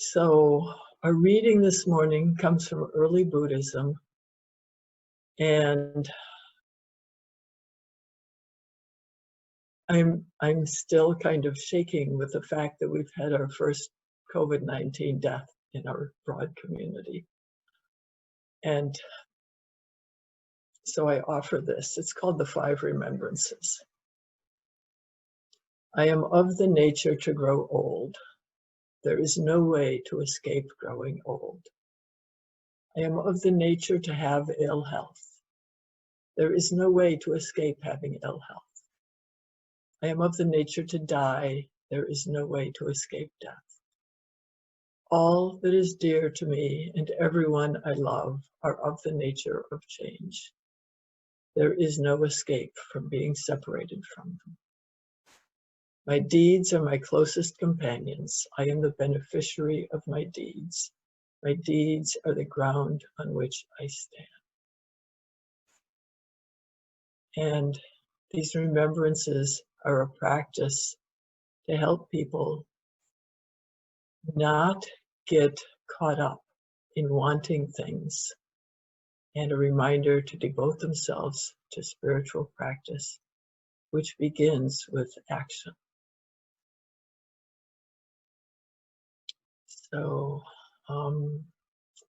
So our reading this morning comes from early Buddhism, and I'm still kind of shaking with the fact that we've had our first COVID-19 death in our broad community. And so I offer this. It's called the 5 Remembrances. I am of the nature to grow old. There is no way to escape growing old. I am of the nature to have ill health. There is no way to escape having ill health. I am of the nature to die. There is no way to escape death. All that is dear to me and everyone I love are of the nature of change. There is no escape from being separated from them. My deeds are my closest companions. I am the beneficiary of my deeds. My deeds are the ground on which I stand. And these remembrances are a practice to help people not get caught up in wanting things, and a reminder to devote themselves to spiritual practice, which begins with action. So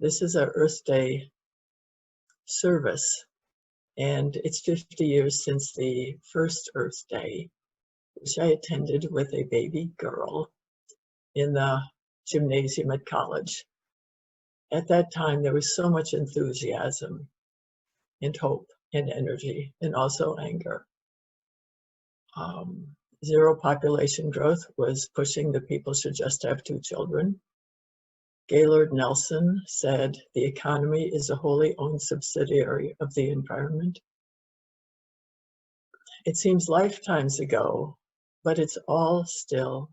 this is our Earth Day service, and it's 50 years since the first Earth Day, which I attended with a baby girl in the gymnasium at college. At that time, there was so much enthusiasm and hope and energy, and also anger. Zero population growth was pushing the people should just have 2 children. Gaylord Nelson said, the economy is a wholly owned subsidiary of the environment. It seems lifetimes ago, but it's all still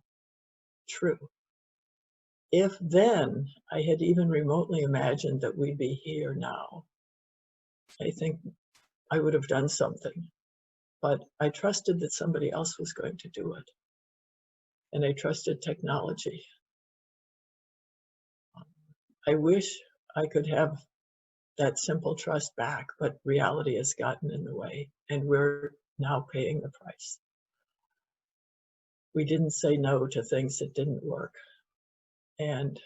true. If then I had even remotely imagined that we'd be here now, I think I would have done something. But I trusted that somebody else was going to do it. And I trusted technology. I wish I could have that simple trust back, but reality has gotten in the way, and we're now paying the price. We didn't say no to things that didn't work. And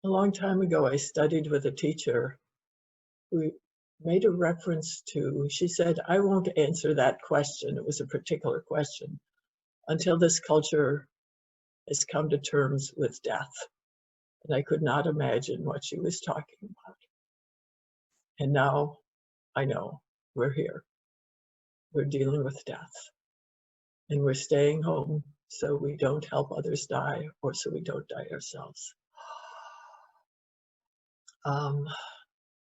a long time ago, I studied with a teacher who made a reference to, she said, I won't answer that question. It was a particular question until this culture has come to terms with death. And I could not imagine what she was talking about. And now I know we're here. We're dealing with death. And we're staying home so we don't help others die, or so we don't die ourselves.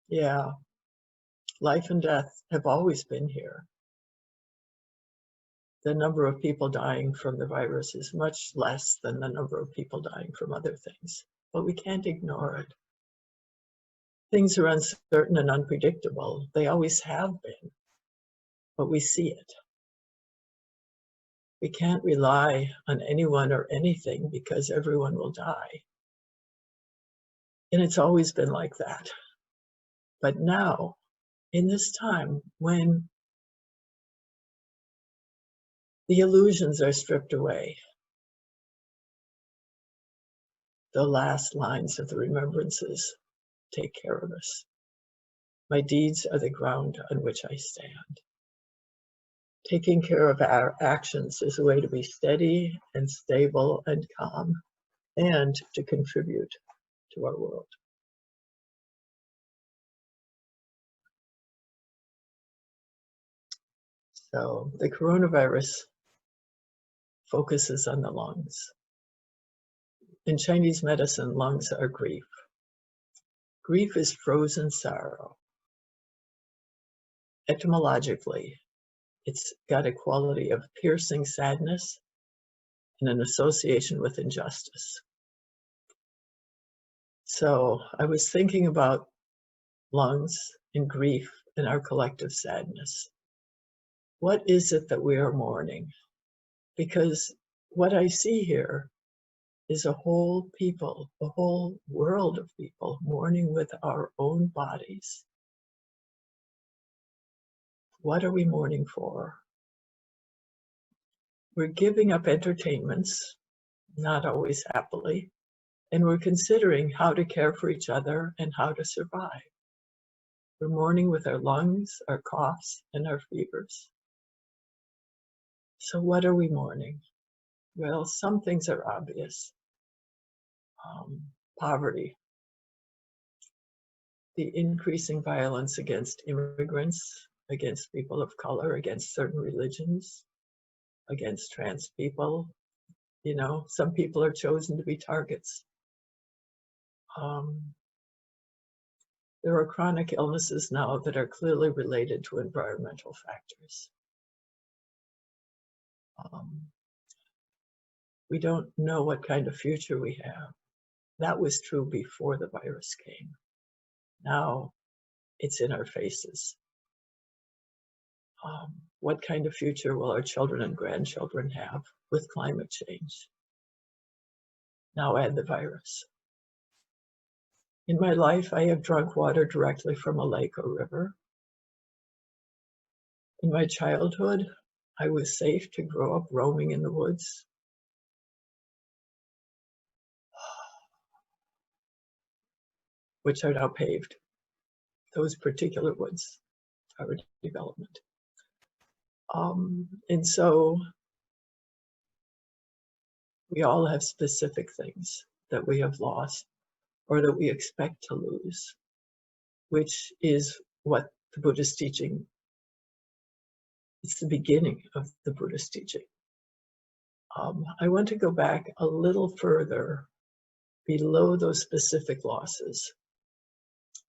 Yeah, life and death have always been here. The number of people dying from the virus is much less than the number of people dying from other things, but we can't ignore it. Things are uncertain and unpredictable. They always have been, but we see it. We can't rely on anyone or anything because everyone will die. And it's always been like that. But now, in this time when the illusions are stripped away, the last lines of the remembrances take care of us. My deeds are the ground on which I stand. Taking care of our actions is a way to be steady and stable and calm, and to contribute to our world. So the coronavirus focuses on the lungs. In Chinese medicine, lungs are grief. Grief is frozen sorrow. Etymologically, it's got a quality of piercing sadness and an association with injustice. So I was thinking about lungs and grief and our collective sadness. What is it that we are mourning? because what I see here is a whole people, a whole world of people mourning with our own bodies. What are we mourning for? We're giving up entertainments, not always happily, and we're considering how to care for each other and how to survive. We're mourning with our lungs, our coughs, and our fevers. So what are we mourning? Well, some things are obvious. Poverty, the increasing violence against immigrants, against people of color, against certain religions, against trans people. You know, some people are chosen to be targets. There are chronic illnesses now that are clearly related to environmental factors. We don't know what kind of future we have. That was true before the virus came. Now it's in our faces. What kind of future will our children and grandchildren have with climate change? Now add the virus. In my life, I have drunk water directly from a lake or river. In my childhood, I was safe to grow up roaming in the woods. Which are now paved. Those particular woods are a development. And so we all have specific things that we have lost or that we expect to lose, which is what the Buddhist teaching, it's the beginning of the Buddhist teaching. I want to go back a little further below those specific losses.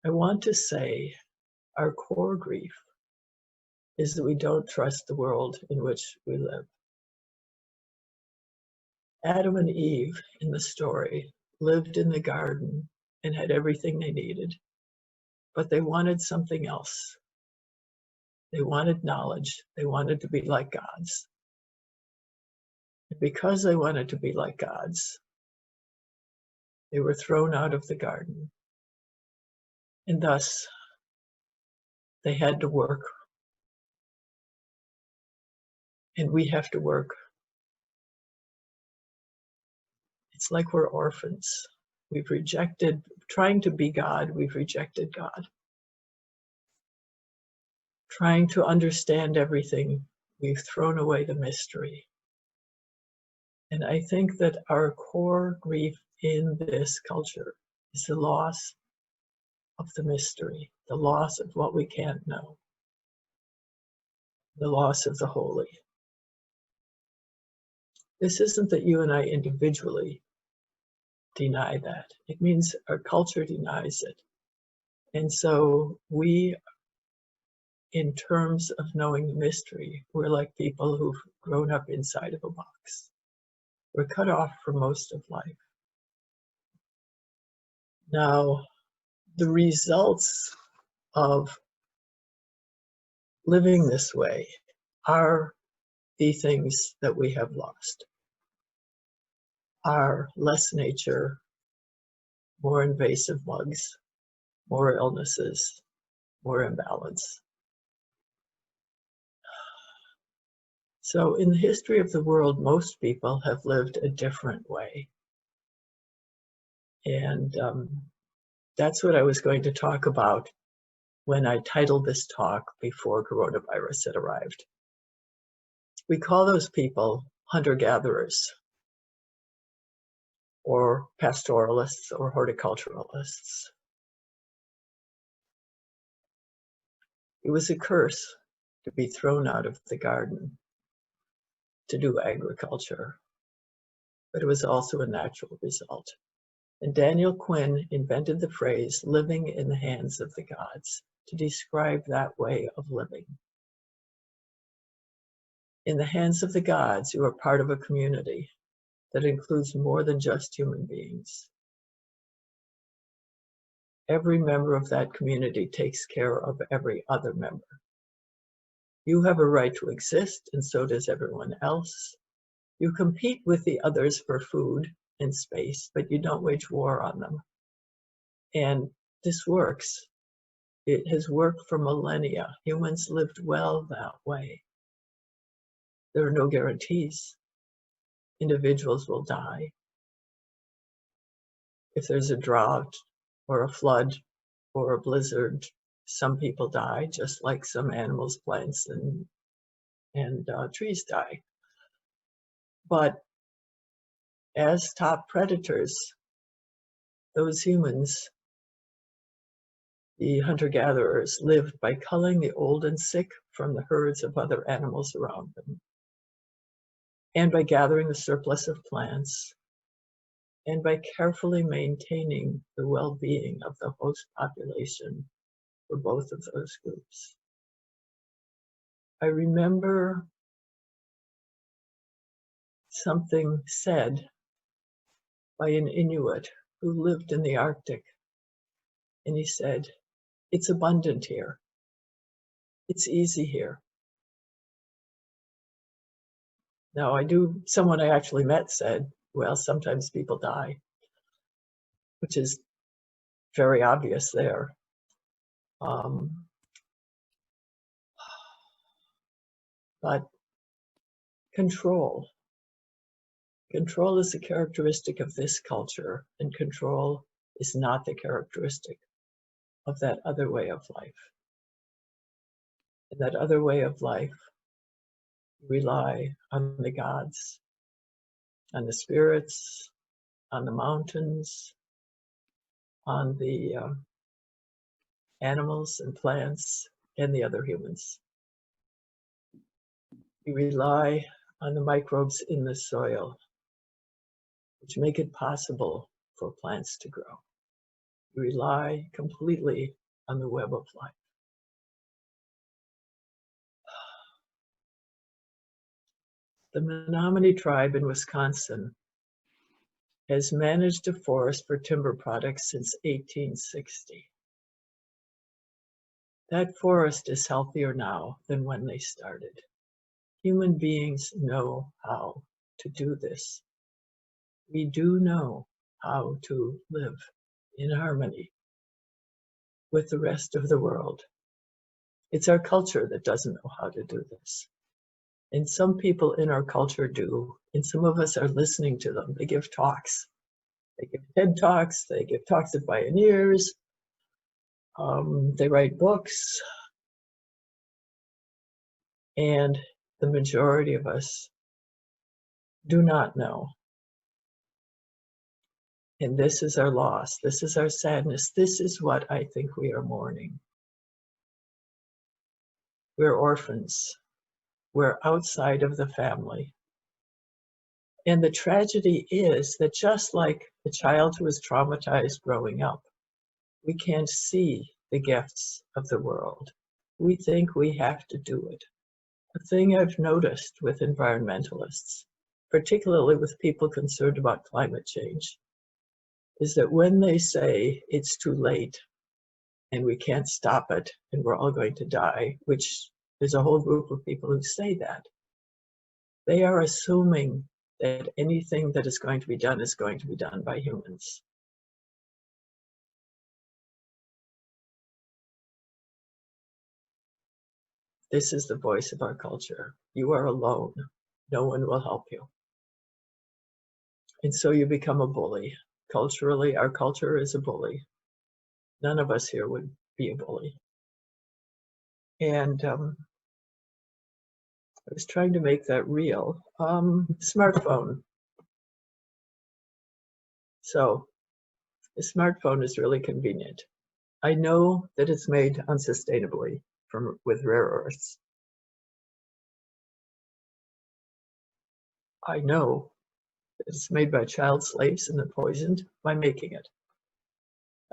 I want to say our core grief is that we don't trust the world in which we live. Adam and Eve in the story lived in the garden and had everything they needed, but they wanted something else. They wanted knowledge. They wanted to be like gods. And because they wanted to be like gods, they were thrown out of the garden. And thus, they had to work. And we have to work. It's like we're orphans. We've rejected, trying to be God, we've rejected God. Trying to understand everything, we've thrown away the mystery. And I think that our core grief in this culture is the loss of the mystery, the loss of what we can't know, the loss of the holy. This isn't that you and I individually deny that. It means our culture denies it. And so we, in terms of knowing the mystery, we're like people who've grown up inside of a box. We're cut off from most of life. Now, the results of living this way are the things that we have lost. Are less nature, more invasive bugs, more illnesses, more imbalance. So in the history of the world, most people have lived a different way. And that's what I was going to talk about when I titled this talk before coronavirus had arrived. We call those people hunter-gatherers, or pastoralists, or horticulturalists. It was a curse to be thrown out of the garden to do agriculture, but it was also a natural result. And Daniel Quinn invented the phrase living in the hands of the gods to describe that way of living. In the hands of the gods, you are part of a community that includes more than just human beings. Every member of that community takes care of every other member. You have a right to exist, and so does everyone else. You compete with the others for food and space, but you don't wage war on them. And this works. It has worked for millennia. Humans lived well that way. There are no guarantees. Individuals will die. If there's a drought or a flood or a blizzard, some people die, just like some animals, plants, and trees die. But as top predators, those humans, the hunter-gatherers, lived by culling the old and sick from the herds of other animals around them, and by gathering the surplus of plants, and by carefully maintaining the well-being of the host population for both of those groups. I remember something said by an Inuit who lived in the Arctic, and he said, "It's abundant here. It's easy here." Now, someone I actually met said, well, sometimes people die, which is very obvious there. But control is a characteristic of this culture, and control is not the characteristic of that other way of life. In that other way of life, rely on the gods, on the spirits, on the mountains, on the animals and plants, and the other humans. You rely on the microbes in the soil, which make it possible for plants to grow. You rely completely on the web of life. The Menominee tribe in Wisconsin has managed a forest for timber products since 1860. That forest is healthier now than when they started. Human beings know how to do this. We do know how to live in harmony with the rest of the world. It's our culture that doesn't know how to do this. And some people in our culture do, and some of us are listening to them. They give talks. They give TED Talks, they give talks at pioneers, they write books, and the majority of us do not know. And this is our loss, this is our sadness, this is what I think we are mourning. We're orphans, we're outside of the family. And the tragedy is that just like the child who is traumatized growing up, we can't see the gifts of the world. We think we have to do it. A thing I've noticed with environmentalists, particularly with people concerned about climate change, is that when they say it's too late and we can't stop it and we're all going to die, which there's a whole group of people who say that, they are assuming that anything that is going to be done by humans. This is the voice of our culture. You are alone. No one will help you. And so you become a bully. Culturally, our culture is a bully. None of us here would be a bully. And I was trying to make that real. Smartphone. So the smartphone is really convenient. I know that it's made unsustainably with rare earths. I know that it's made by child slaves and then poisoned by making it.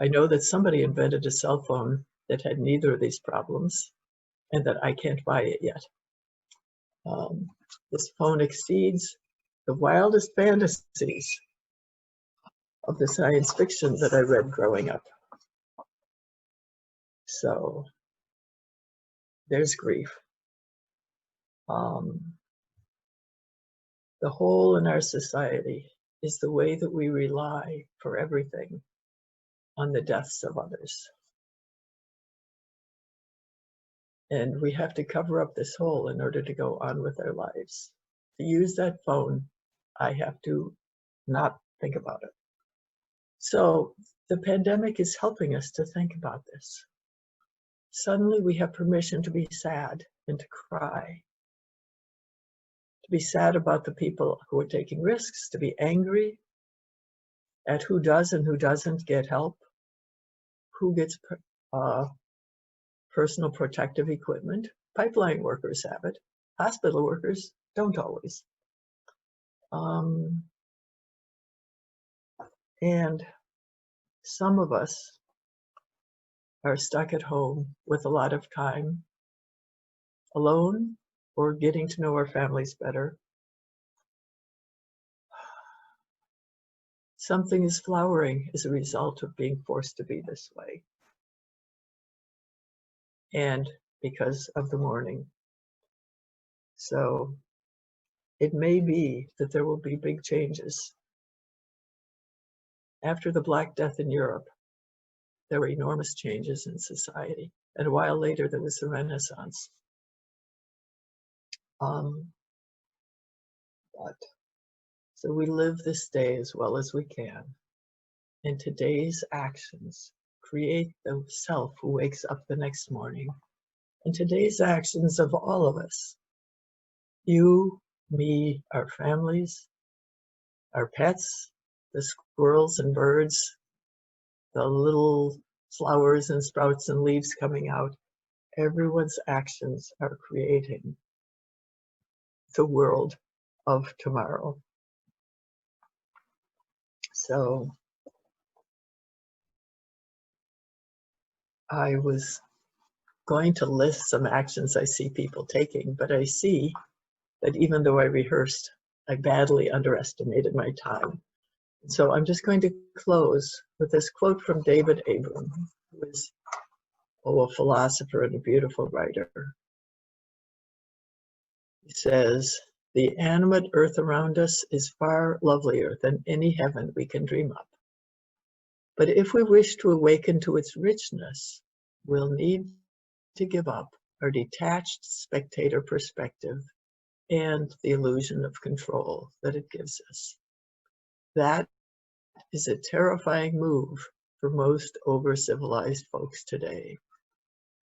I know that somebody invented a cell phone that had neither of these problems and that I can't buy it yet. This phone exceeds the wildest fantasies of the science fiction that I read growing up. So there's grief. The hole in our society is the way that we rely for everything on the deaths of others. And we have to cover up this hole in order to go on with our lives. To use that phone, I have to not think about it. So the pandemic is helping us to think about this. Suddenly we have permission to be sad and to cry. To be sad about the people who are taking risks, to be angry at who does and who doesn't get help, who gets personal protective equipment. Pipeline workers have it. Hospital workers don't always. And some of us are stuck at home with a lot of time alone or getting to know our families better. Something is flowering as a result of being forced to be this way. And because of the mourning. So it may be that there will be big changes. After the Black Death in Europe, there were enormous changes in society. And a while later, there was the Renaissance. So we live this day as well as we can. And today's actions create the self who wakes up the next morning. And today's actions of all of us, you, me, our families, our pets, the squirrels and birds, the little flowers and sprouts and leaves coming out, everyone's actions are creating the world of tomorrow. So I was going to list some actions I see people taking, but I see that even though I rehearsed, I badly underestimated my time. So I'm just going to close with this quote from David Abram, who is a philosopher and a beautiful writer. He says, "The animate earth around us is far lovelier than any heaven we can dream up. But if we wish to awaken to its richness, we'll need to give up our detached spectator perspective and the illusion of control that it gives us. That is a terrifying move for most over-civilized folks today,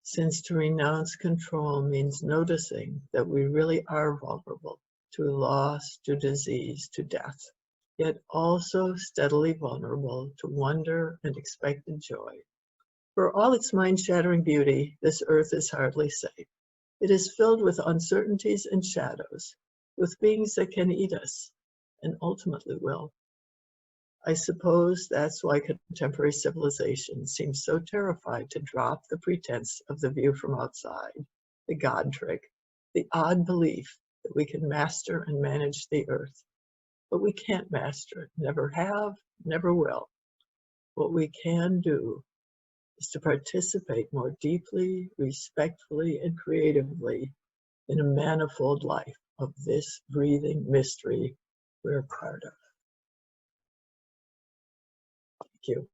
since to renounce control means noticing that we really are vulnerable to loss, to disease, to death, yet also steadily vulnerable to wonder and expected joy. For all its mind-shattering beauty, this earth is hardly safe. It is filled with uncertainties and shadows, with beings that can eat us, and ultimately will. I suppose that's why contemporary civilization seems so terrified to drop the pretense of the view from outside, the God trick, the odd belief that we can master and manage the earth. But we can't master it, never have, never will. What we can do is to participate more deeply, respectfully, and creatively in a manifold life of this breathing mystery we're part of." Thank you.